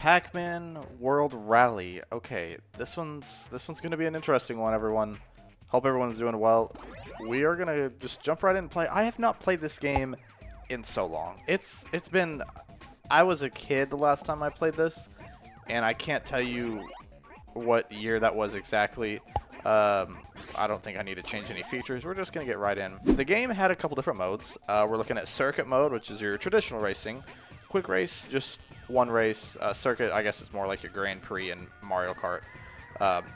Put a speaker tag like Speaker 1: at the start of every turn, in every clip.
Speaker 1: Pac-Man World Rally. Okay, this one's gonna be an interesting one, everyone. Hope everyone's doing well. We are gonna just jump right in and play. I have not played this game in so long. It's been, I was a kid the last time I played this, and I can't tell you what year that was exactly. I don't think I need to change any features. We're just gonna get right in. The game had a couple different modes. We're looking at circuit mode, which is your traditional racing. Quick race, just one race. Circuit, I guess it's more like your Grand Prix in Mario Kart.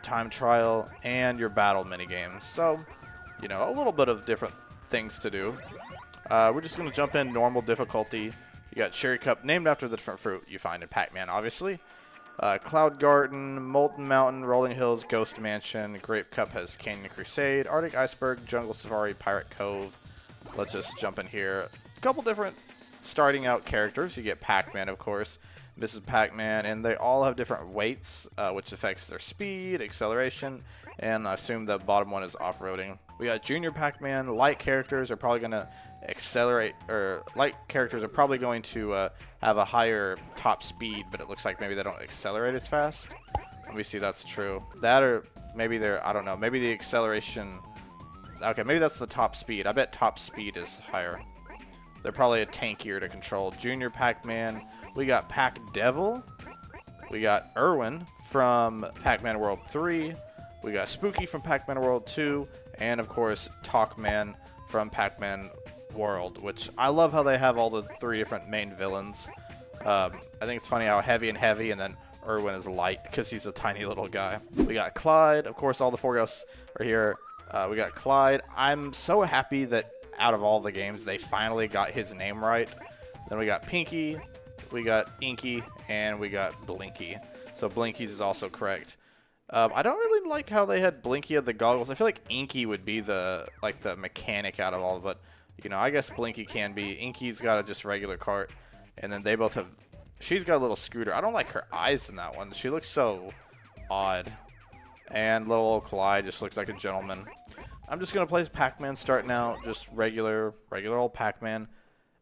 Speaker 1: Time trial, and your battle minigames. So, you know, a little bit of different things to do. We're just going to jump in normal difficulty. You got Cherry Cup, named after the different fruit you find in Pac-Man, obviously. Cloud Garden, Molten Mountain, Rolling Hills, Ghost Mansion. Grape Cup has Canyon Crusade, Arctic Iceberg, Jungle Safari, Pirate Cove. Let's just jump in here. A couple different starting out characters. You get Pac-Man, of course, Mrs. Pac-Man, and they all have different weights, which affects their speed, acceleration, and I assume the bottom one is off-roading. We got Junior Pac-Man. Light characters are probably going to accelerate, or light characters are probably going to have a higher top speed, but it looks like maybe they don't accelerate as fast. Let me see if that's true. That, or maybe they're, I don't know, maybe the acceleration, okay, maybe that's the top speed. I bet top speed is higher. They're probably a tankier to control. Junior Pac-Man. We got Pac-Devil. We got Irwin from Pac-Man World 3. We got Spooky from Pac-Man World 2. And, of course, Talkman from Pac-Man World, which I love how they have all the three different main villains. I think it's funny how heavy and heavy, and then Irwin is light because he's a tiny little guy. We got Clyde. Of course, all the four ghosts are here. We got Clyde. I'm so happy that out of all the games, they finally got his name right. Then we got Pinky, we got Inky, and we got Blinky. So Blinky's is also correct. I don't really like how they had Blinky had the goggles. I feel like Inky would be the mechanic out of all, but you know, I guess Blinky can be. Inky's got a just regular cart, and then they both have. She's got a little scooter. I don't like her eyes in that one. She looks so odd. And little old Clyde just looks like a gentleman. I'm just going to play as Pac-Man starting out, just regular old Pac-Man.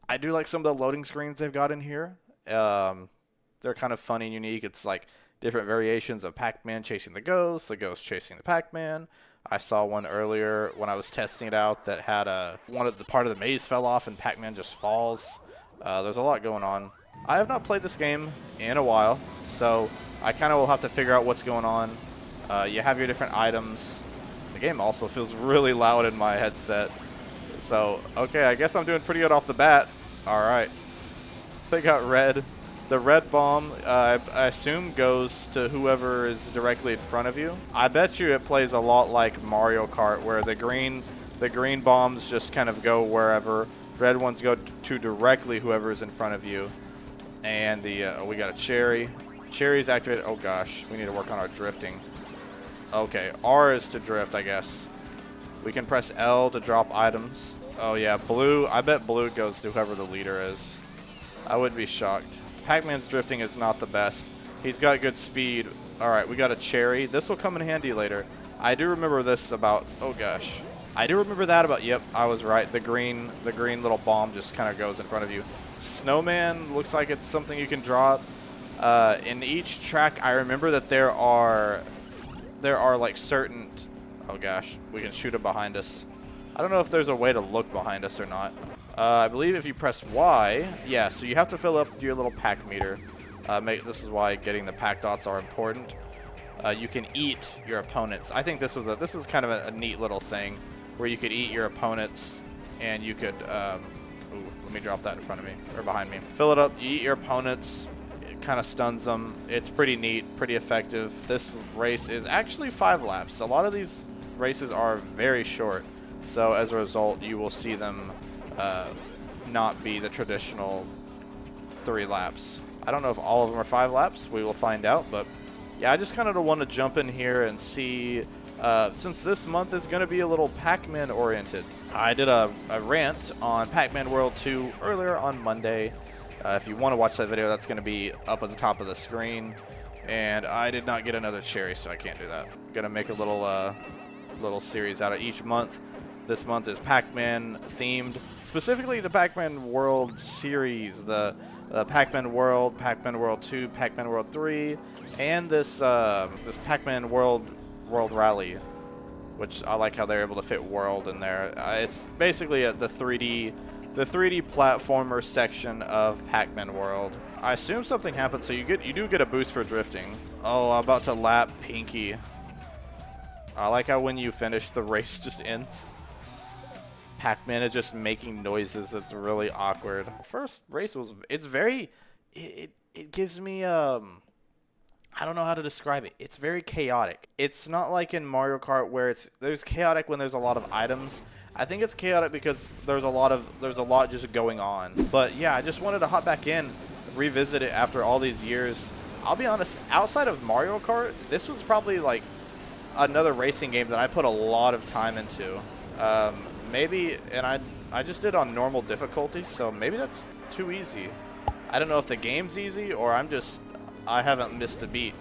Speaker 1: I do like some of the loading screens they've got in here. They're kind of funny and unique. It's like different variations of Pac-Man chasing the ghost chasing the Pac-Man. I saw one earlier when I was testing it out that had one of the part of the maze fell off and Pac-Man just falls. There's a lot going on. I have not played this game in a while, so I kind of will have to figure out what's going on. You have your different items. The game also feels really loud in my headset. So, okay, I guess I'm doing pretty good off the bat. Alright. They got red. The red bomb, I assume, goes to whoever is directly in front of you. I bet you it plays a lot like Mario Kart, where the green bombs just kind of go wherever. Red ones go to directly whoever is in front of you. And we got a cherry. Cherry's activated. Oh gosh, we need to work on our drifting. Okay, R is to drift, I guess. We can press L to drop items. Oh yeah, blue. I bet blue goes to whoever the leader is. I wouldn't be shocked. Pac-Man's drifting is not the best. He's got good speed. Alright, we got a cherry. This will come in handy later. I do remember this about, oh gosh. I do remember that about, yep, I was right. The green little bomb just kind of goes in front of you. Snowman looks like it's something you can drop. In each track, I remember that there are like certain, oh gosh, we can shoot him behind us. I don't know if there's a way to look behind us or not. I believe if you press Y, yeah, so you have to fill up your little pack meter. This is why getting the pack dots are important. You can eat your opponents. I think this was kind of a neat little thing where you could eat your opponents, and you could, ooh, let me drop that in front of me, or behind me. Fill it up, you eat your opponents, it kind of stuns them. It's pretty neat, pretty effective. This race is actually 5 laps. A lot of these races are very short, so as a result, you will see them not be the traditional 3 laps. I don't know if all of them are 5 laps. We will find out, but yeah, I just kind of want to jump in here and see, since this month is going to be a little Pac-Man oriented. I did a rant on Pac-Man World 2 earlier on Monday. If you want to watch that video, that's going to be up at the top of the screen. And I did not get another cherry, so I can't do that. I'm going to make a little series out of each month. This month is Pac-Man themed, specifically the Pac-Man World series, the Pac-Man World, Pac-Man World 2, Pac-Man World 3, and this this Pac-Man World Rally, which I like how they're able to fit World in there. It's basically the 3D platformer section of Pac-Man World. I assume something happened, so you do get a boost for drifting. Oh, I'm about to lap Pinky. I like how when you finish, the race just ends. Pac-Man is just making noises. It's really awkward. First race was, it's very, it gives me, I don't know how to describe it. It's very chaotic. It's not like in Mario Kart where there's chaotic when there's a lot of items. I think it's chaotic because there's a lot just going on. But yeah, I just wanted to hop back in, revisit it after all these years. I'll be honest, outside of Mario Kart, this was probably like another racing game that I put a lot of time into. Maybe, and I just did on normal difficulty, so maybe that's too easy. I don't know if the game's easy or I haven't missed a beat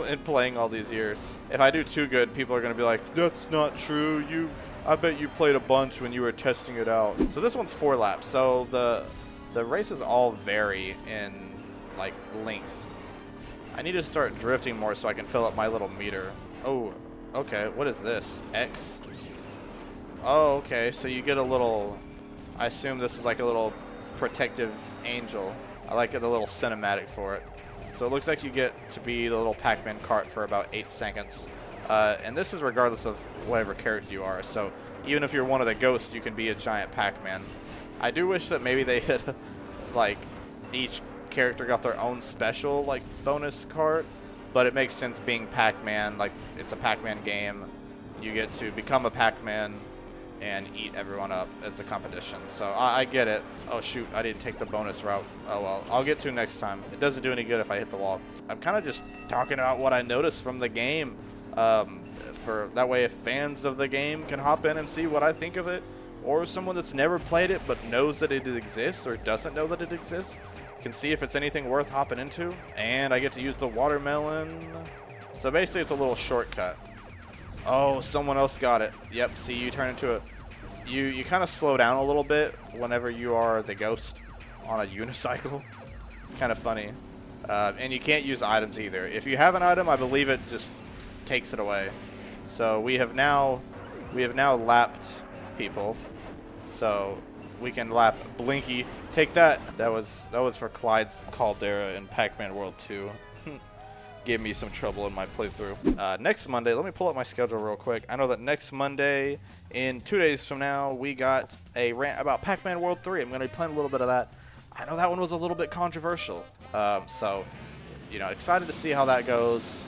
Speaker 1: in playing all these years. If I do too good, people are going to be like, that's not true. I bet you played a bunch when you were testing it out. So this one's 4 laps. So the races all vary in like length. I need to start drifting more so I can fill up my little meter. Oh, okay. What is this? X? Oh, okay. So you get a little, I assume this is like a little protective angel. I like the little cinematic for it. So it looks like you get to be the little Pac-Man cart for about 8 seconds. And this is regardless of whatever character you are. So even if you're one of the ghosts, you can be a giant Pac-Man. I do wish that maybe they had, like, each character got their own special, like, bonus cart. But it makes sense being Pac-Man. Like, it's a Pac-Man game. You get to become a Pac-Man and eat everyone up as the competition. So I get it. Oh shoot, I didn't take the bonus route. Oh well, I'll get to next time. It doesn't do any good if I hit the wall. I'm kind of just talking about what I noticed from the game. For that way if fans of the game can hop in and see what I think of it, or someone that's never played it but knows that it exists or doesn't know that it exists can see if it's anything worth hopping into. And I get to use the watermelon. So basically it's a little shortcut. Oh, someone else got it. Yep, see, you turn into you kind of slow down a little bit whenever you are the ghost on a unicycle. It's kind of funny. And you can't use items either. If you have an item, I believe it just takes it away. So we have now lapped people. So we can lap Blinky. Take that. That was for Clyde's Caldera in Pac-Man World 2. Gave me some trouble in my playthrough. Next Monday, let me pull up my schedule real quick. I know that next Monday, in 2 days from now, we got a rant about Pac-Man World 3. I'm going to be playing a little bit of that. I know that one was a little bit controversial. So, you know, excited to see how that goes.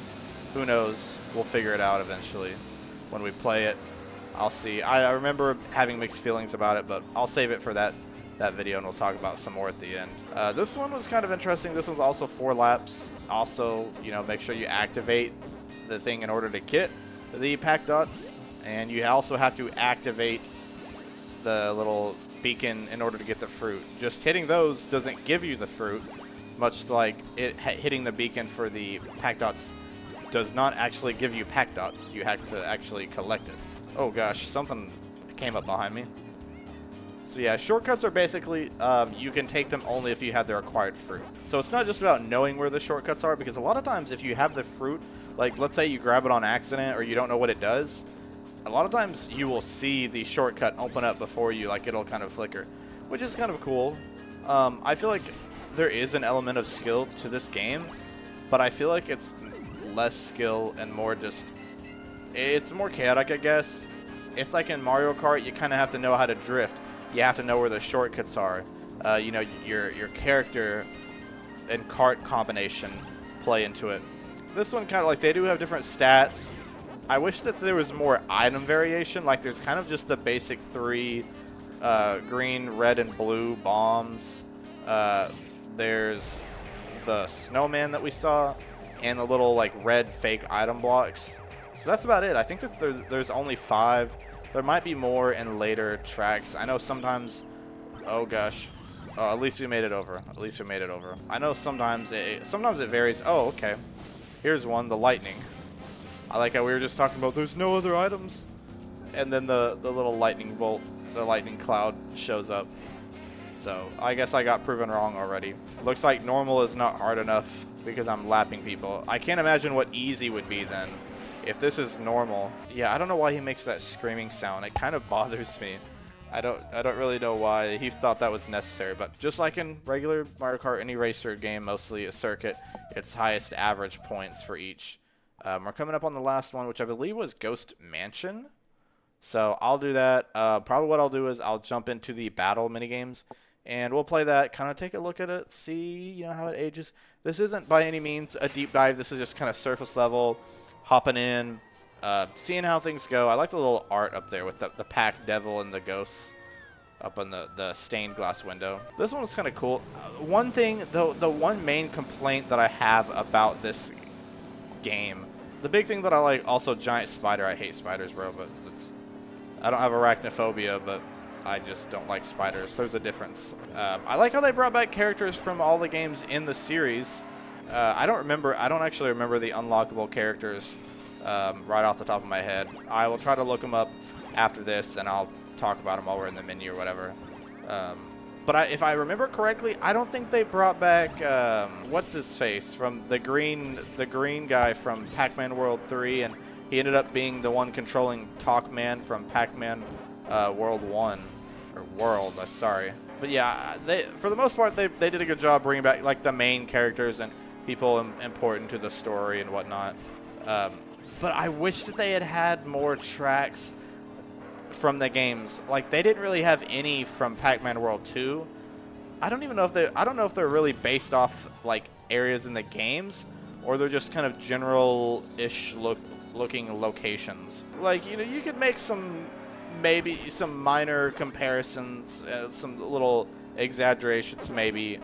Speaker 1: Who knows? We'll figure it out eventually when we play it. I'll see. I remember having mixed feelings about it, but I'll save it for that video, and we'll talk about some more at the end. This one was kind of interesting. This one's also 4 laps. Also, you know, make sure you activate the thing in order to get the Pac Dots, and you also have to activate the little beacon in order to get the fruit. Just hitting those doesn't give you the fruit, much like hitting the beacon for the Pac Dots does not actually give you Pac Dots. You have to actually collect it. Oh gosh, something came up behind me. So yeah, shortcuts are basically, you can take them only if you have the required fruit. So it's not just about knowing where the shortcuts are, because a lot of times if you have the fruit, like let's say you grab it on accident or you don't know what it does, a lot of times you will see the shortcut open up before you, like it'll kind of flicker, which is kind of cool. I feel like there is an element of skill to this game, but I feel like it's less skill and more just, it's more chaotic, I guess. It's like in Mario Kart, you kind of have to know how to drift. You have to know where the shortcuts are. You know, your character and cart combination play into it. This one kind of like, they do have different stats. I wish that there was more item variation. Like there's kind of just the basic 3 green, red, and blue bombs. There's the snowman that we saw and the little like red fake item blocks. So that's about it. I think that there's only 5. There might be more in later tracks. I know sometimes, oh gosh, at least we made it over. At least we made it over. I know sometimes it varies. Oh, okay. Here's one, the lightning. I like how we were just talking about there's no other items. And then the little lightning bolt, the lightning cloud shows up. So I guess I got proven wrong already. Looks like normal is not hard enough because I'm lapping people. I can't imagine what easy would be then if this is normal. Yeah, I don't know why he makes that screaming sound. It kind of bothers me. I don't really know why he thought that was necessary, but just like in regular Mario Kart, any racer game, mostly a circuit, it's highest average points for each. We're coming up on the last one, which I believe was Ghost Mansion. So I'll do that. Probably what I'll do is I'll jump into the battle minigames, and we'll play that, kind of take a look at it, see how it ages. This isn't by any means a deep dive. This is just kind of surface level, hopping in, seeing how things go. I like the little art up there with the Pac Devil and the ghosts up on the stained glass window. This one was kind of cool. One thing, the one main complaint that I have about this game, the big thing that I like, also giant spider. I hate spiders, bro, but I don't have arachnophobia, but I just don't like spiders. There's a difference. I like how they brought back characters from all the games in the series. I don't actually remember the unlockable characters right off the top of my head. I will try to look them up after this, and I'll talk about them while we're in the menu or whatever. But if I remember correctly, I don't think they brought back what's his face from the green guy from Pac-Man World 3, and he ended up being the one controlling Talkman from Pac-Man World 1 or World. Sorry, but yeah, for the most part they did a good job bringing back like the main characters and people important to the story and whatnot. But I wish that they had more tracks from the games. Like, they didn't really have any from Pac-Man World 2. I don't know if they're really based off like areas in the games, or they're just kind of general-ish looking locations. Like, you could make maybe some minor comparisons, some little exaggerations maybe,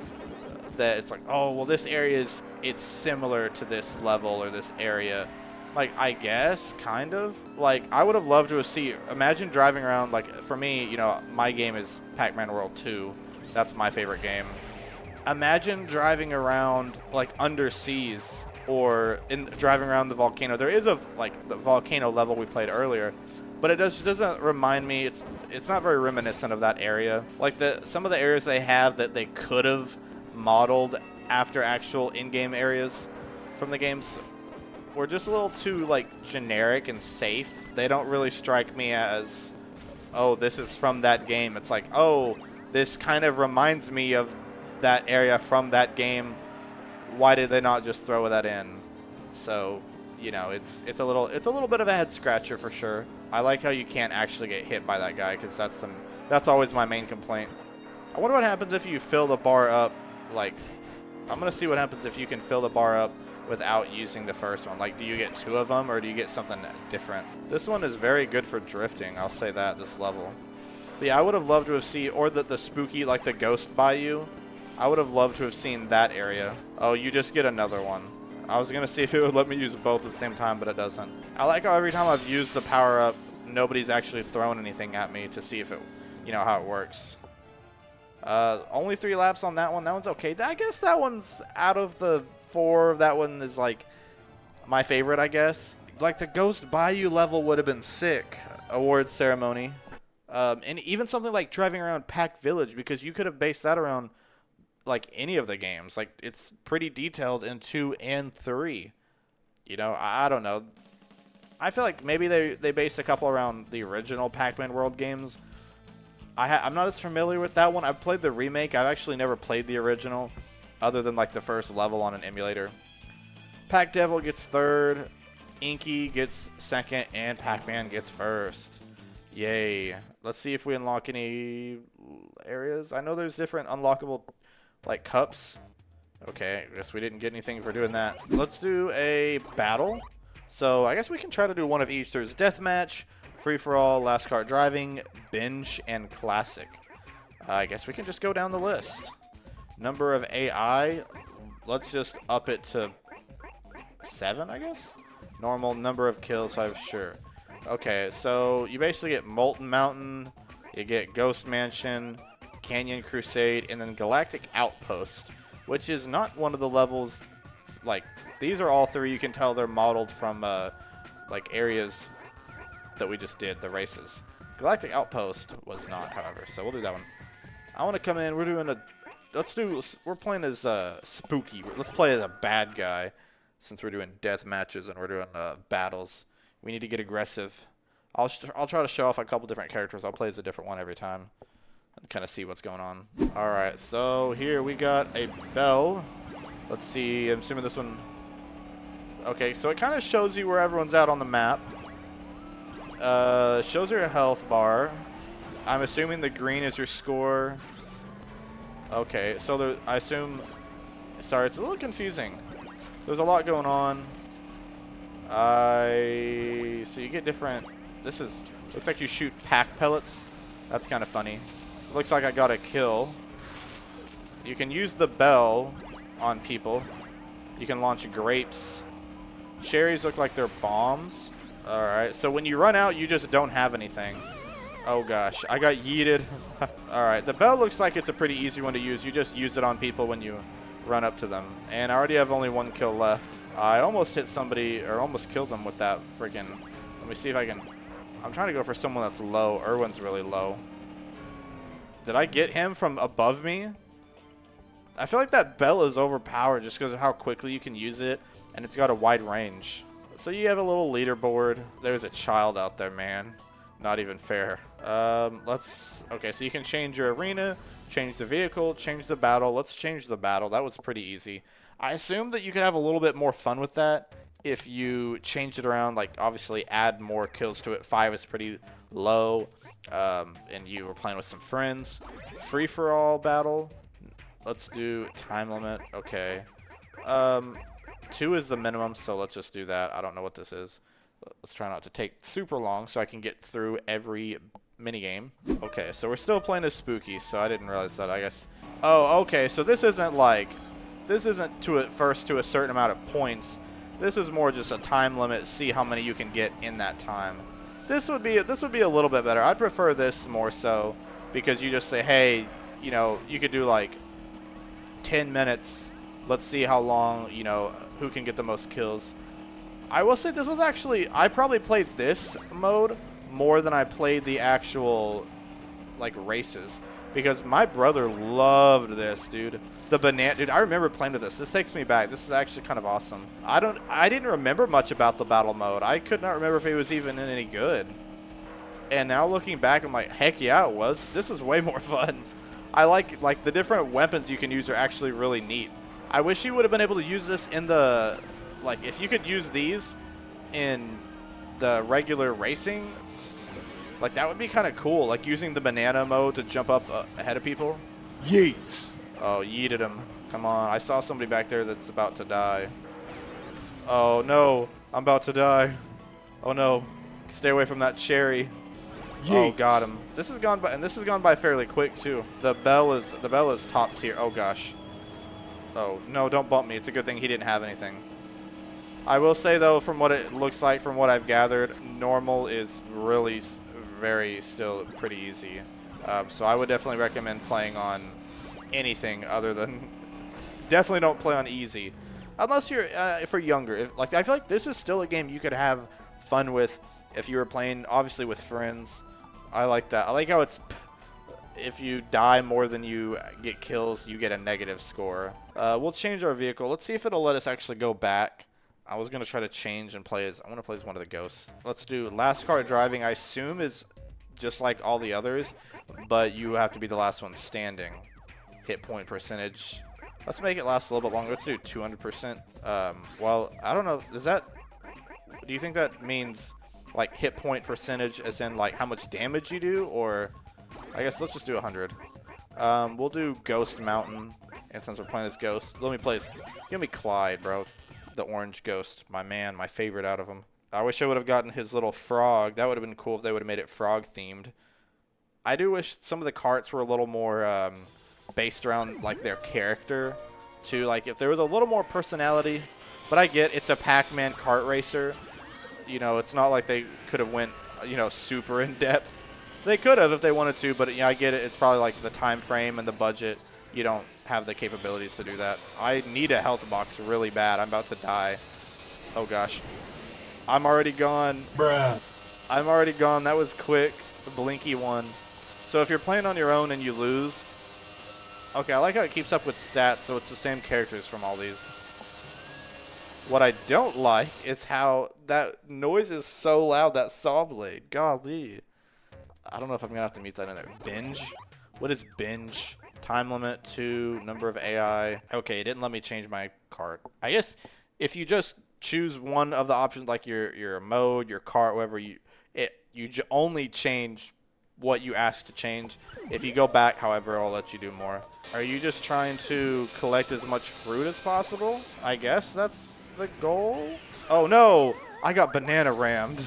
Speaker 1: that it's like, oh, well, this area it's similar to this level or this area. Like, I guess, kind of. Like, I would have loved to have imagine driving around, like, for me, my game is Pac-Man World 2. That's my favorite game. Imagine driving around, like, underseas or driving around the volcano. There is the volcano level we played earlier, but it doesn't remind me, it's not very reminiscent of that area. Like, some of the areas they have that they could have modeled after actual in-game areas from the games were just a little too, like, generic and safe. They don't really strike me as, oh, this is from that game. It's like, oh, this kind of reminds me of that area from that game. Why did they not just throw that in? So, it's a little bit of a head scratcher for sure. I like how you can't actually get hit by that guy, because that's always my main complaint. I wonder what happens if you fill the bar up. Like, I'm gonna see what happens if you can fill the bar up without using the first one. Like, do you get 2 of them, or do you get something different? This one is very good for drifting, I'll say that, this level. But yeah, I would have loved to have seen, or the spooky, like the ghost bayou. I would have loved to have seen that area. Oh, you just get another one. I was gonna see if it would let me use both at the same time, but it doesn't. I like how every time I've used the power-up, nobody's actually thrown anything at me to see if it, how it works. Only 3 laps on that one. That one's okay. I guess that one's out of the 4. That one is like my favorite, I guess. Like, the Ghost Bayou level would have been sick. Awards ceremony. And even something like driving around Pack Village, because you could have based that around like any of the games. Like, it's pretty detailed in 2 and 3. I don't know. I feel like maybe they based a couple around the original Pac-Man World games. I'm not as familiar with that one. I've played the remake. I've actually never played the original, other than like the first level on an emulator. Pac Devil gets 3rd, Inky gets 2nd, and Pac-Man gets 1st. Yay. Let's see if we unlock any areas. I know there's different unlockable, like, cups. Okay, I guess we didn't get anything for doing that. Let's do a battle. So I guess we can try to do one of each. There's Deathmatch, Free-for-all, Last Kart Driving, Binge, and Classic. I guess we can just go down the list. Number of AI, let's just up it to 7, I guess? Normal. Number of kills, 5, sure. Okay, so you basically get Molten Mountain, you get Ghost Mansion, Canyon Crusade, and then Galactic Outpost, which is not one of the levels. Like, these are all 3. You can tell they're modeled from like areas that we just did, the races. Galactic Outpost was not, however, so we'll do that one. I want to come in. We're doing a. We're playing as Spooky. Let's play as a bad guy, since we're doing death matches and we're doing battles. We need to get aggressive. I'll try to show off a couple different characters. I'll play as a different one every time, and kind of see what's going on. All right, so here we got a bell. Let's see. I'm assuming this one. Okay, so it kind of shows you where everyone's at on the map. Shows your health bar. I'm assuming the green is your score. Okay, so I assume. Sorry, it's a little confusing. There's a lot going on. So you get different. Looks like you shoot pack pellets. That's kind of funny. It looks like I got a kill. You can use the bell on people. You can launch grapes. Cherries look like they're bombs. All right, so when you run out, you just don't have anything. Oh gosh, I got yeeted. All right, the bell looks like it's a pretty easy one to use. You just use it on people when you run up to them. And I already have only one kill left. I almost hit somebody, or almost killed them with that freaking. Let me see if I can. I'm trying to go for someone that's low. Irwin's really low. Did I get him from above me? I feel like that bell is overpowered just because of how quickly you can use it, and it's got a wide range. So you have a little leaderboard. There's a child out there, man. Not even fair. Okay, so you can change your arena, change the vehicle, change the battle. Let's change the battle. That was pretty easy. I assume that you could have a little bit more fun with that if you change it around, like obviously add more kills to it. 5 is pretty low, and you were playing with some friends. Free-for-all battle. Let's do time limit. Okay. 2 is the minimum, so let's just do that. I don't know what this is. Let's try not to take super long so I can get through every minigame. Okay, so we're still playing as Spooky, so I didn't realize that, I guess. Oh, okay, so this isn't to a certain amount of points. This is more just a time limit, see how many you can get in that time. This would be a little bit better. I'd prefer this more so, because you just say, hey, you know, you could do like 10 minutes. Let's see how long, you know, who can get the most kills. I will say this was actually, I probably played this mode more than I played the actual, like, races. Because my brother loved this, dude. The banana, dude, I remember playing with this. This takes me back. This is actually kind of awesome. I didn't remember much about the battle mode. I could not remember if it was even any good. And now looking back, I'm like, heck yeah, it was. This is way more fun. I like the different weapons you can use are actually really neat. I wish you would have been able to use this in the, like, if you could use these in the regular racing, like, that would be kind of cool. Like, using the banana mode to jump up ahead of people.
Speaker 2: Yeet.
Speaker 1: Oh, yeeted him. Come on. I saw somebody back there that's about to die. Oh, no. I'm about to die. Oh, no. Stay away from that cherry. Yeet. Oh, got him. This has gone by, and this has gone by fairly quick, too. The bell is top tier. Oh, gosh. Oh, no, don't bump me. It's a good thing he didn't have anything. I will say, though, from what it looks like, from what I've gathered, normal is really still pretty easy. So I would definitely recommend playing on anything other than... Definitely don't play on easy. Unless you're, for younger. I feel like this is still a game you could have fun with if you were playing, obviously, with friends. I like that. I like how it's... If you die more than you get kills, you get a negative score. We'll change our vehicle. Let's see if it'll let us actually go back. I was going to try to change and play as... I want to play as one of the ghosts. Let's do last car driving. I assume is just like all the others, but you have to be the last one standing. Hit point percentage. Let's make it last a little bit longer. Let's do 200%. Well, I don't know. Is that... Do you think that means, like, hit point percentage as in, like, how much damage you do? Or... I guess let's just do 100. We'll do Ghost Mountain. And since we're playing as Ghost, let me play as... Give me Clyde, bro. The orange ghost. My man. My favorite out of them. I wish I would have gotten his little frog. That would have been cool if they would have made it frog-themed. I do wish some of the carts were a little more based around, like, their character. Too. Like, if there was a little more personality. But I get it's a Pac-Man kart racer. You know, it's not like they could have went, you know, super in-depth. They could have if they wanted to, but yeah, I get it. It's probably like the time frame and the budget. You don't have the capabilities to do that. I need a health box really bad. I'm about to die. Oh, gosh. I'm already gone.
Speaker 2: Bruh.
Speaker 1: I'm already gone. That was quick. The blinky one. So if you're playing on your own and you lose, Okay, I like how it keeps up with stats, so it's the same characters from all these. What I don't like is how that noise is so loud, that saw blade. Golly. I don't know if I'm going to have to mute that in there. Binge? What is binge? Time limit 2, number of AI. Okay, it didn't let me change my cart. I guess if you just choose one of the options, like your mode, your cart, whatever, you only change what you ask to change. If you go back, however, I'll let you do more. Are you just trying to collect as much fruit as possible? I guess that's the goal? Oh no! I got banana rammed.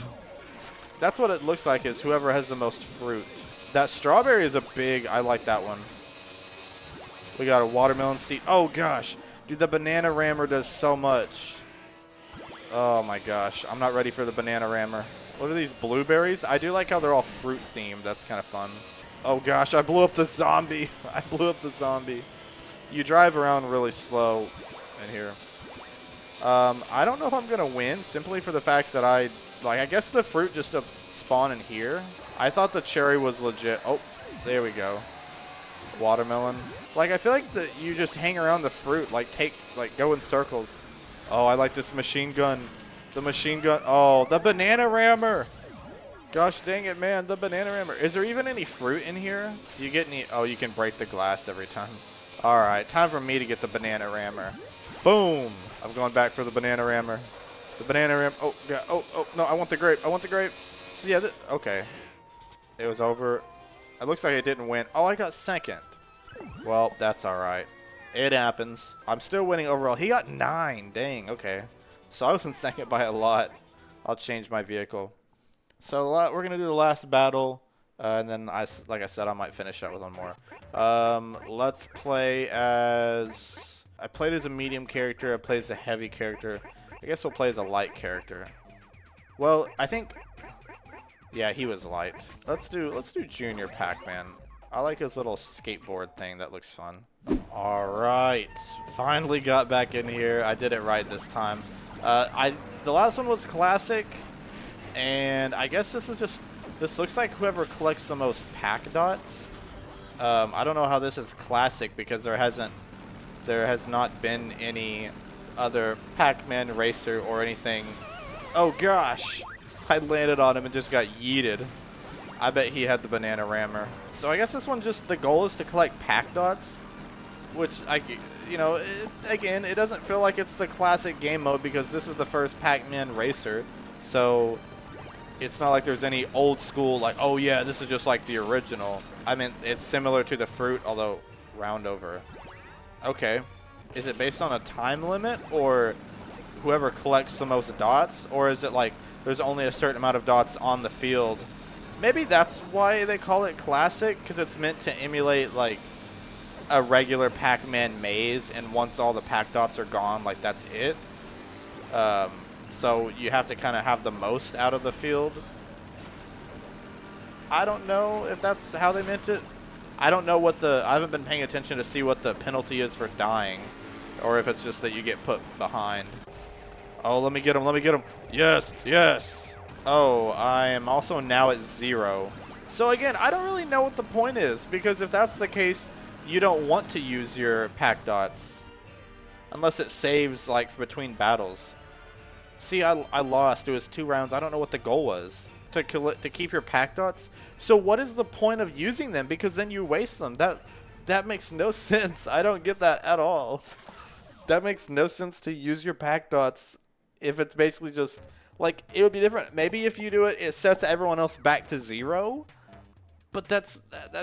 Speaker 1: That's what it looks like, is whoever has the most fruit. That strawberry is a big, I like that one. We got a watermelon seed. Oh gosh. Dude, the banana rammer does so much. Oh my gosh. I'm not ready for the banana rammer. What are these blueberries? I do like how they're all fruit themed. That's kind of fun. Oh gosh, I blew up the zombie. I blew up the zombie. You drive around really slow in here. I don't know if I'm going to win simply for the fact that I guess the fruit just spawn in here. I thought the cherry was legit. Oh, there we go. Watermelon. Like, I feel like that you just hang around the fruit, go in circles. Oh, I like this machine gun. The machine gun. Oh, the banana rammer. Gosh dang it, man. The banana rammer. Is there even any fruit in here? Do you get any? Oh, you can break the glass every time. All right, time for me to get the banana rammer. Boom. I'm going back for the banana rammer. The banana ram. Oh, God. Oh, no. I want the grape. I want the grape. So, yeah. Okay. It was over. It looks like I didn't win. Oh, I got second. Well, that's all right. It happens. I'm still winning overall. He got 9. Dang. Okay. So I was in second by a lot. I'll change my vehicle. So we're going to do the last battle. And then, like I said, I might finish up with one more. Let's play as... I played as a medium character. I played as a heavy character. I guess we'll play as a light character. Well, I think... Yeah, he was light. Let's do Junior Pac-Man. I like his little skateboard thing. That looks fun. All right. Finally got back in here. I did it right this time. The last one was classic, and I guess this looks like whoever collects the most pack dots. I don't know how this is classic because there has not been any other Pac-Man racer or anything. Oh gosh, I landed on him and just got yeeted. I bet he had the banana rammer. So I guess this one the goal is to collect pack dots, which again, it doesn't feel like it's the classic game mode because this is the first Pac-Man racer. So it's not like there's any old school, like, oh yeah, this is just like the original. I mean, it's similar to the fruit, although round over. Okay. Is it based on a time limit or whoever collects the most dots? Or is it like there's only a certain amount of dots on the field? Maybe that's why they call it classic, because it's meant to emulate like a regular Pac-Man maze, and once all the pack dots are gone, like that's it. So you have to kind of have the most out of the field. I don't know if that's how they meant it. I don't know I haven't been paying attention to see what the penalty is for dying, or if it's just that you get put behind. Oh, let me get him, let me get him. Yes, yes. Oh, I am also now at 0. So again, I don't really know what the point is, because if that's the case, you don't want to use your pack dots unless it saves like between battles. See, I lost. It was 2 rounds. I don't know what the goal was. To keep your pack dots. So what is the point of using them? Because then you waste them. That makes no sense. I don't get that at all. That makes no sense to use your pack dots if it's basically just like, it would be different. Maybe if you do it, it sets everyone else back to 0. But that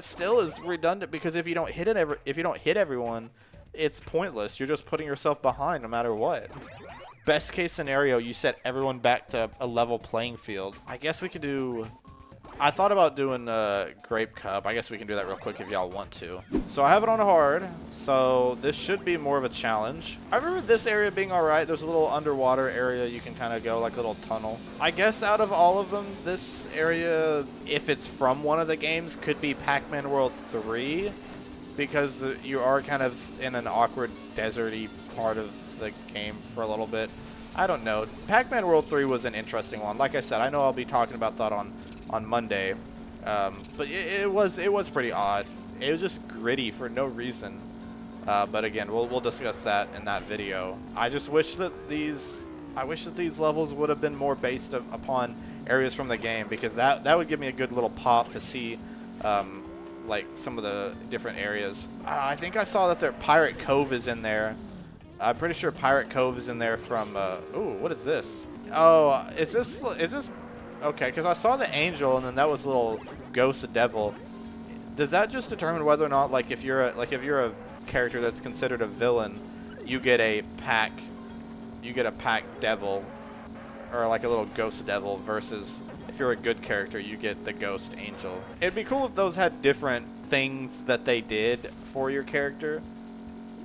Speaker 1: still is redundant, because if you don't hit everyone, it's pointless. You're just putting yourself behind no matter what. Best case scenario, you set everyone back to a level playing field. I guess we could do... I thought about doing Grape Cup. I guess we can do that real quick if y'all want to. So I have it on hard, so this should be more of a challenge. I remember this area being alright. There's a little underwater area you can kind of go, like a little tunnel. I guess out of all of them, this area, if it's from one of the games, could be Pac-Man World 3, because you are kind of in an awkward deserty part of the game for a little bit. I don't know. Pac-Man World 3 was an interesting one. Like I said, I know I'll be talking about that on Monday, but it was pretty odd. It was just gritty for no reason. But again, we'll discuss that in that video. I just wish that these levels would have been more based upon areas from the game, because that would give me a good little pop to see like some of the different areas. I think I saw that their Pirate Cove is in there. I'm pretty sure Pirate Cove is in there from. Ooh, what is this? Oh, is this? Okay, because I saw the angel, and then that was a little ghost devil. Does that just determine whether or not, like, if you're a character that's considered a villain, you get a pack devil, or like a little ghost devil, versus if you're a good character, you get the ghost angel? It'd be cool if those had different things that they did for your character,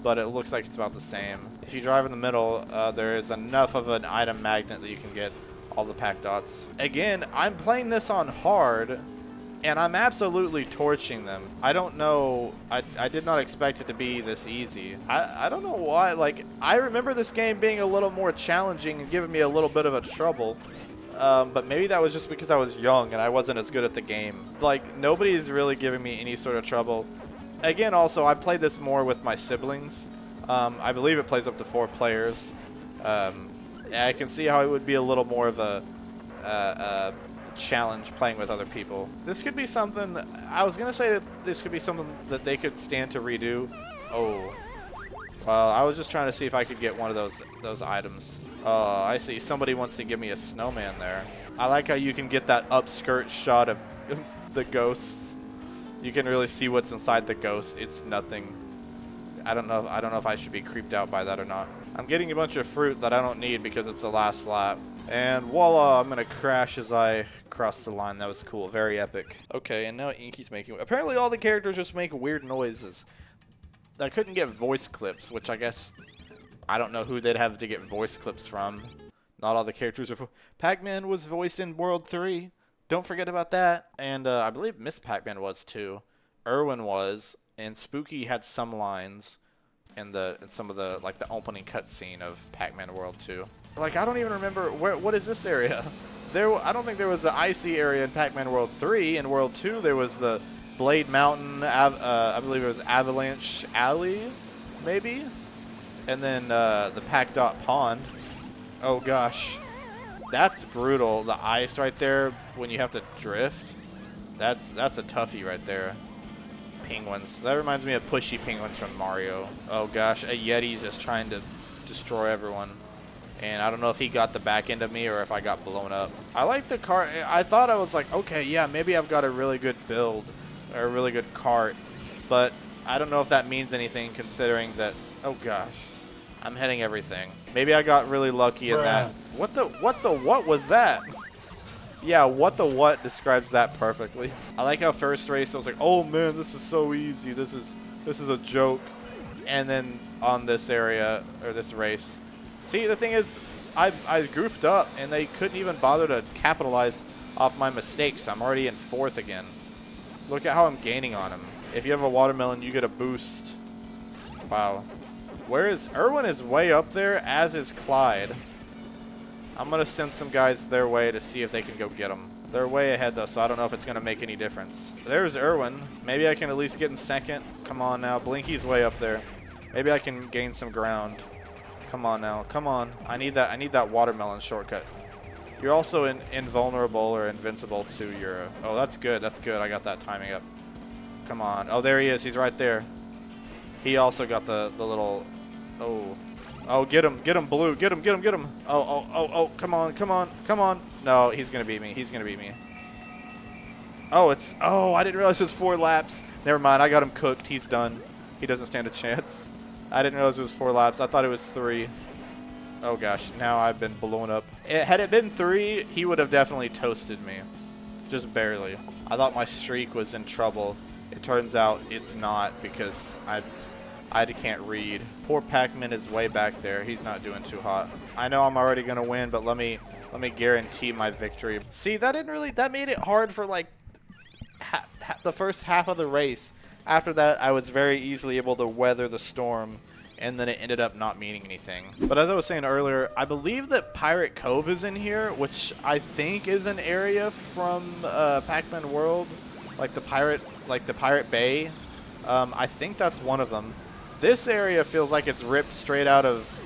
Speaker 1: but it looks like it's about the same. If you drive in the middle, there is enough of an item magnet that you can get all the pack dots. Again, I'm playing this on hard, and I'm absolutely torching them. I don't know. I did not expect it to be this easy. I don't know why. Like, I remember this game being a little more challenging and giving me a little bit of a trouble. But maybe that was just because I was young and I wasn't as good at the game. Like, nobody's really giving me any sort of trouble. Again, also, I played this more with my siblings. I believe it plays up to 4 players. I can see how it would be a little more of a challenge playing with other people. This could be something. I was gonna say that this could be something that they could stand to redo. Oh, well, I was just trying to see if I could get one of those items. Oh, I see. Somebody wants to give me a snowman there. I like how you can get that upskirt shot of the ghosts. You can really see what's inside the ghost. It's nothing. I don't know if I should be creeped out by that or not. I'm getting a bunch of fruit that I don't need because it's the last lap. And voila, I'm gonna crash as I cross the line. That was cool, very epic. Okay, and now Inky's making. Apparently, all the characters just make weird noises. I couldn't get voice clips, which I guess I don't know who they'd have to get voice clips from. Not all the characters are. Pac-Man was voiced in World 3. Don't forget about that. And I believe Miss Pac-Man was too. Irwin was, and Spooky had some lines in some of the like the opening cutscene of Pac-Man World 2. Like, I don't even remember what is this area. I don't think there was an icy area in Pac-Man World 3. In World 2, there was the Blade Mountain. I believe it was Avalanche Alley, maybe, and then the Pac Dot Pond. Oh gosh, that's brutal. The ice right there when you have to drift. That's a toughie right there. Penguins. That reminds me of pushy penguins from Mario. Oh gosh, a Yeti's just trying to destroy everyone. And I don't know if he got the back end of me or if I got blown up. I like the car. I thought I was like, okay, yeah, maybe I've got a really good build or a really good cart. But I don't know if that means anything considering that, oh gosh, I'm hitting everything. Maybe I got really lucky in that. What was that? Yeah, what describes that perfectly. I like how first race I was like, oh man, this is so easy. This is a joke. And then on this area or this race, see, the thing is, I goofed up, and they couldn't even bother to capitalize off my mistakes. I'm already in 4th again. Look at how I'm gaining on him. If you have a watermelon, you get a boost. Wow. Where is Irwin? Is way up there, as is Clyde. I'm going to send some guys their way to see if they can go get them. They're way ahead, though, so I don't know if it's going to make any difference. There's Irwin. Maybe I can at least get in 2nd. Come on now. Blinky's way up there. Maybe I can gain some ground. Come on now. Come on. I need that watermelon shortcut. You're also invulnerable or invincible to your... Oh, that's good. That's good. I got that timing up. Come on. Oh, there he is. He's right there. He also got the little... Oh. Oh, get him. Get him, Blue. Get him. Get him. Get him. Oh. Come on. Come on. Come on. No, he's going to beat me. He's going to beat me. Oh, it's... Oh, I didn't realize it was 4 laps. Never mind. I got him cooked. He's done. He doesn't stand a chance. I didn't realize it was 4 laps. I thought it was 3. Oh gosh, now I've been blown up. Had it been 3, he would have definitely toasted me. Just barely. I thought my streak was in trouble. It turns out it's not because I can't read. Poor Pac-Man is way back there. He's not doing too hot. I know I'm already gonna win, but let me guarantee my victory. See, that made it hard for like the first half of the race. After that, I was very easily able to weather the storm, and then it ended up not meaning anything. But as I was saying earlier, I believe that Pirate Cove is in here, which I think is an area from Pac-Man World, like the Pirate Bay. I think that's one of them. This area feels like it's ripped straight out of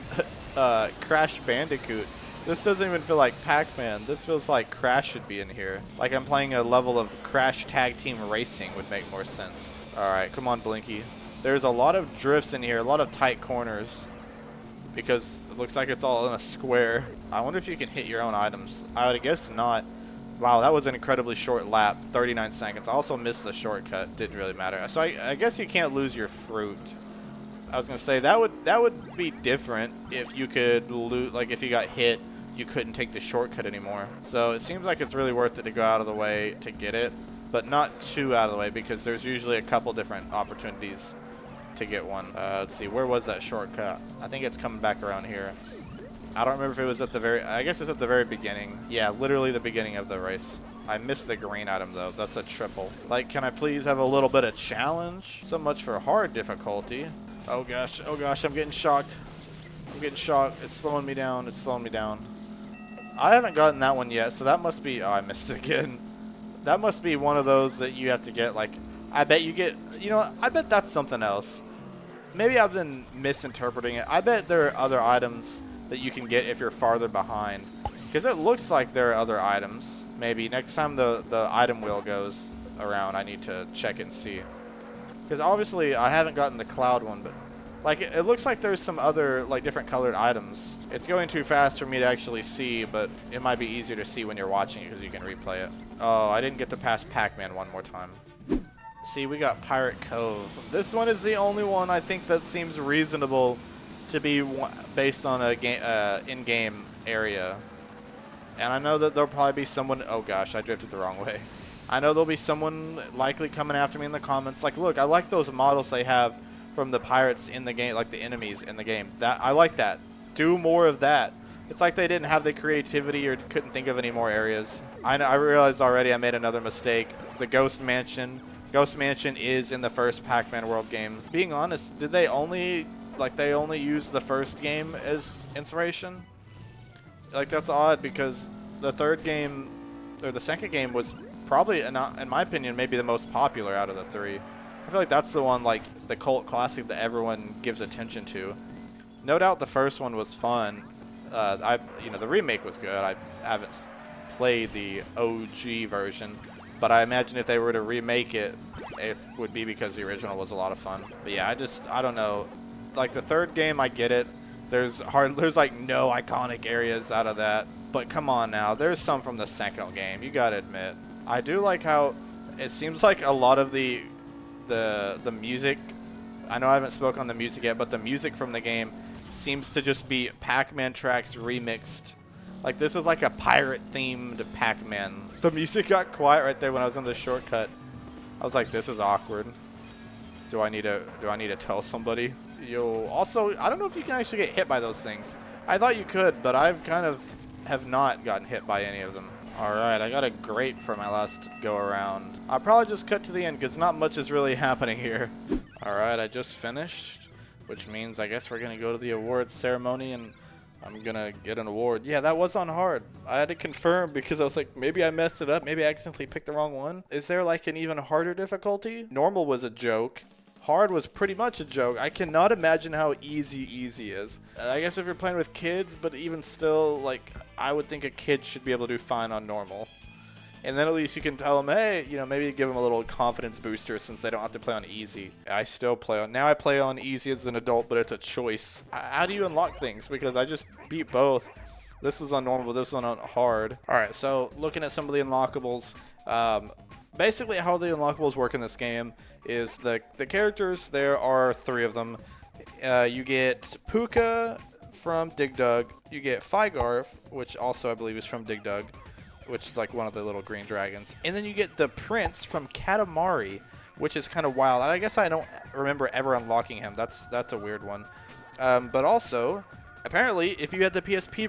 Speaker 1: Crash Bandicoot. This doesn't even feel like Pac-Man. This feels like Crash should be in here. Like I'm playing a level of Crash Tag Team Racing would make more sense. Alright, come on, Blinky. There's a lot of drifts in here, a lot of tight corners. Because it looks like it's all in a square. I wonder if you can hit your own items. I would guess not. Wow, that was an incredibly short lap. 39 seconds. I also missed the shortcut. Didn't really matter. So I guess you can't lose your fruit. I was gonna say that would be different if you could lose, like if you got hit, you couldn't take the shortcut anymore. So it seems like it's really worth it to go out of the way to get it, but not too out of the way because there's usually a couple different opportunities to get one. Let's see, where was that shortcut? I think it's coming back around here. I don't remember if it was at the very, I guess it's at the very beginning. Yeah, literally the beginning of the race. I missed the green item though. That's a triple. Like, can I please have a little bit of challenge? So much for hard difficulty. Oh gosh, I'm getting shocked. I'm getting shocked. It's slowing me down. It's slowing me down. I haven't gotten that one yet, so that must be, oh, I missed it again. That must be one of those that you have to get, like, I bet you get, you know, I bet that's something else. Maybe I've been misinterpreting it. I bet there are other items that you can get if you're farther behind. Because it looks like there are other items. Maybe next time the item wheel goes around, I need to check and see. Because obviously I haven't gotten the cloud one, but like it looks like there's some other like different colored items. It's going too fast for me to actually see, but it might be easier to see when you're watching it because you can replay it. Oh, I didn't get to pass Pac-Man one more time. See, we got Pirate Cove. This one is the only one I think that seems reasonable to be based on a game, in-game area. And I know that there'll probably be someone, oh gosh, I drifted the wrong way. I know there'll be someone likely coming after me in the comments. Like, look, I like those models they have from the pirates in the game, like the enemies in the game. That I like that. Do more of that. It's like they didn't have the creativity or couldn't think of any more areas. I realized already I made another mistake. The Ghost Mansion. Ghost Mansion is in the first Pac-Man World game. Being honest, did they only use the first game as inspiration? Like, that's odd because the third game, or the second game was probably, in my opinion, maybe the most popular out of the three. I feel like that's the one, like, the cult classic that everyone gives attention to. No doubt the first one was fun. You know, the remake was good. I haven't played the OG version, but I imagine if they were to remake it, it would be because the original was a lot of fun. But yeah, I don't know. Like, the third game, I get it. There's like no iconic areas out of that. But come on now, there's some from the second game. You gotta admit. I do like how it seems like a lot of the music. I know I haven't spoken on the music yet, but the music from the game seems to just be Pac-Man tracks remixed. Like, this is like a pirate-themed Pac-Man. The music got quiet right there when I was on the shortcut. I was like, this is awkward. Do I need to tell somebody? Yo, also, I don't know if you can actually get hit by those things. I thought you could, but I've kind of have not gotten hit by any of them. Alright, I got a grape for my last go around. I'll probably just cut to the end because not much is really happening here. Alright, I just finished, which means I guess we're going to go to the awards ceremony and I'm going to get an award. Yeah, that was on hard. I had to confirm because I was like, maybe I messed it up. Maybe I accidentally picked the wrong one. Is there like an even harder difficulty? Normal was a joke. Hard was pretty much a joke. I cannot imagine how easy is. I guess if you're playing with kids, but even still, like, I would think a kid should be able to do fine on normal. And then at least you can tell them, hey, you know, maybe give them a little confidence booster since they don't have to play on easy. I still play on, now I play on easy as an adult, but it's a choice. How do you unlock things? Because I just beat both. This was on normal, this one on hard. Alright, so looking at some of the unlockables, basically how the unlockables work in this game is the characters, there are 3 of them. You get Puka from Dig Dug, you get Figarf, which also I believe is from Dig Dug, which is like one of the little green dragons. And then you get the Prince from Katamari, which is kind of wild. I guess I don't remember ever unlocking him. That's a weird one. But also, apparently, if you had the PSP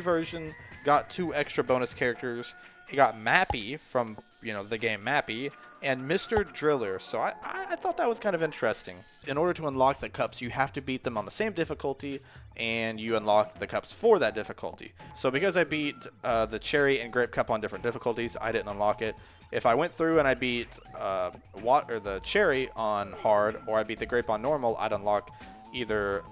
Speaker 1: version got 2 extra bonus characters. It got Mappy from, you know, the game Mappy, and Mr. Driller. So I thought that was kind of interesting. In order to unlock the cups, you have to beat them on the same difficulty, and you unlock the cups for that difficulty. So because I beat the Cherry and Grape Cup on different difficulties, I didn't unlock it. If I went through and I beat the Cherry on hard, or I beat the Grape on normal, I'd unlock either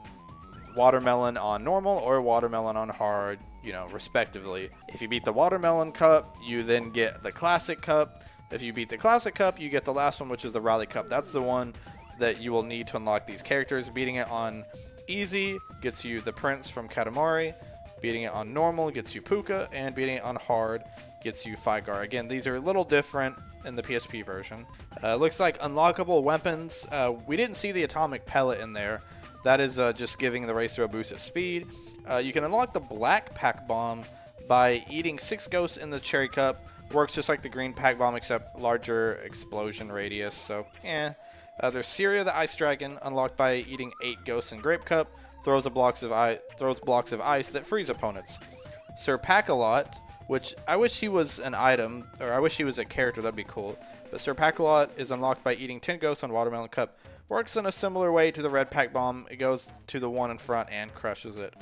Speaker 1: Watermelon on normal or Watermelon on hard, you know, respectively. If you beat the Watermelon Cup, you then get the Classic Cup. If you beat the Classic Cup, you get the last one, which is the Rally Cup. That's the one that you will need to unlock these characters. Beating it on easy gets you the Prince from Katamari. Beating it on normal gets you Puka, and beating it on hard gets you Figar. Again, these are a little different in the PSP version. Looks like unlockable weapons. We didn't see the atomic pellet in there. That is just giving the racer a boost of speed. You can unlock the black Pac Bomb by eating 6 ghosts in the Cherry Cup. Works just like the green Pac Bomb, except larger explosion radius. So, there's Syria the Ice Dragon, unlocked by eating 8 ghosts in Grape Cup. Throws blocks of ice that freeze opponents. Sir Pac-a-Lot, which I wish he was an item, or I wish he was a character. That'd be cool. But Sir Pac-a-Lot is unlocked by eating 10 ghosts on Watermelon Cup. Works in a similar way to the red Pac Bomb. It goes to the one in front and crushes it.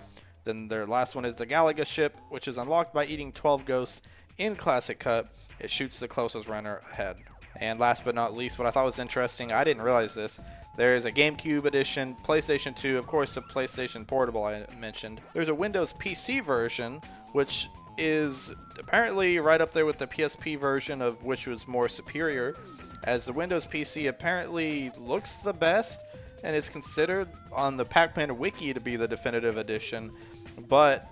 Speaker 1: Then their last one is the Galaga ship, which is unlocked by eating 12 ghosts in Classic Cup. It shoots the closest runner ahead. And last but not least, what I thought was interesting, I didn't realize this, there is a GameCube edition, PlayStation 2, of course the PlayStation Portable I mentioned. There's a Windows PC version, which is apparently right up there with the PSP version, of which was more superior, as the Windows PC apparently looks the best and is considered on the Pac-Man Wiki to be the definitive edition, but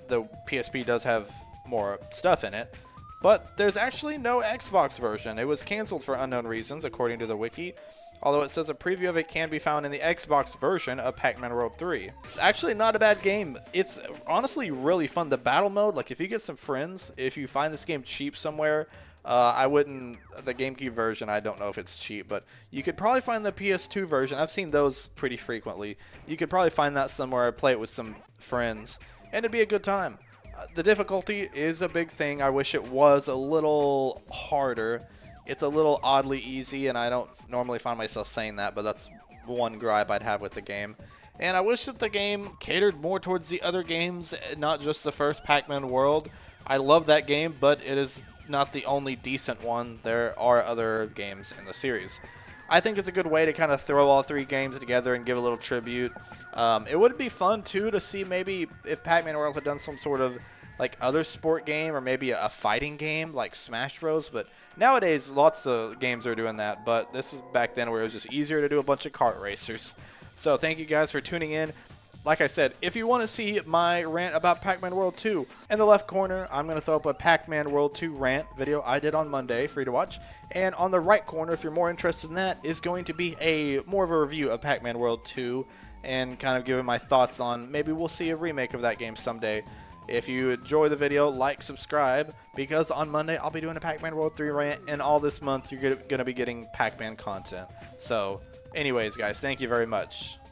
Speaker 1: the PSP does have more stuff in it. But there's actually no Xbox version. It was canceled for unknown reasons, according to the wiki, although it says a preview of it can be found in the Xbox version of Pac-Man World 3. It's actually not a bad game. It's honestly really fun. The battle mode, like if you get some friends, if you find this game cheap somewhere, I wouldn't, the GameCube version, I don't know if it's cheap, but you could probably find the PS2 version. I've seen those pretty frequently. You could probably find that somewhere, play it with some friends, and it'd be a good time. The difficulty is a big thing. I wish it was a little harder. It's a little oddly easy, and I don't normally find myself saying that, but that's one gripe I'd have with the game. And I wish that the game catered more towards the other games, not just the first Pac-Man World. I love that game, but it is not the only decent one. There are other games in the series. I think it's a good way to kind of throw all 3 games together and give a little tribute. It would be fun, too, to see maybe if Pac-Man World had done some sort of like other sport game, or maybe a fighting game like Smash Bros. But nowadays, lots of games are doing that. But this is back then where it was just easier to do a bunch of kart racers. So thank you guys for tuning in. Like I said, if you want to see my rant about Pac-Man World 2, in the left corner, I'm going to throw up a Pac-Man World 2 rant video I did on Monday, free to watch. And on the right corner, if you're more interested in that, is going to be more of a review of Pac-Man World 2, and kind of giving my thoughts on maybe we'll see a remake of that game someday. If you enjoy the video, like, subscribe, because on Monday I'll be doing a Pac-Man World 3 rant, and all this month you're going to be getting Pac-Man content. So, anyways, guys, thank you very much.